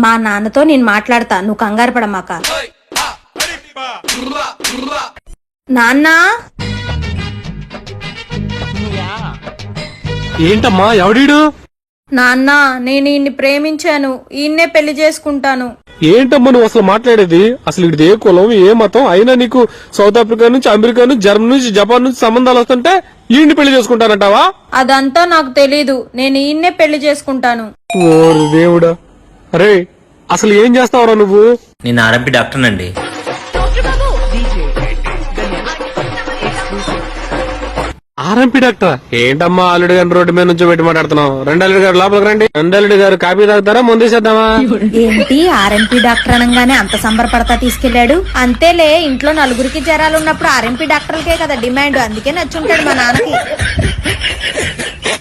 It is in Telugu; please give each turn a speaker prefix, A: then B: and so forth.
A: మా నాన్నతో నేను మాట్లాడతా, నువ్వు కంగారు పడమాక. నాన్న,
B: ఏంటమ్మా ఎవడీడు?
A: నాన్న నేను ఈయన్ని ప్రేమించాను, ఈయన్నే పెళ్లి చేసుకుంటాను.
B: ఏంటమ్మా నువ్వు అసలు మాట్లాడేది? అసలు ఇది ఏ కులం ఏ మతం అయినా నీకు సౌత్ ఆఫ్రికా నుంచి అమెరికా నుంచి జర్మనీ నుంచి జపాన్ నుంచి సంబంధాలు వస్తుంటే ఈయన్ని పెళ్లి చేసుకుంటానంటావా?
A: అదంతా నాకు తెలీదు, నేను ఈయన్నే పెళ్లి చేసుకుంటాను.
B: ఓరి దేవుడా. అరే అసలు ఏం చేస్తావురా నువ్వు?
C: నేను ఆర్ఎంపీ డాక్టర్ నండి.
B: ఆర్ఎంపీ డాక్టర్ ఏంటమ్మా అల్లుడి గారిని రోడ్డు మీద నుంచి పెట్టి మాట్లాడుతున్నావు? రెండల్లుడి గారు లోపలికి రండి. రెండల్లుడి గారు కాపీ తాగుతారా ముందేసేద్దామా?
A: ఏంటి ఆర్ఎంపీ డాక్టర్ అనగానే అంత సంబరపడతా తీసుకెళ్లాడు? అంతేలే, ఇంట్లో నలుగురికి జ్వరాలు ఉన్నప్పుడు ఆర్ఎంపీ డాక్టర్లకే కదా డిమాండ్, అందుకే నచ్చుంటాడు మా నాన్నకి.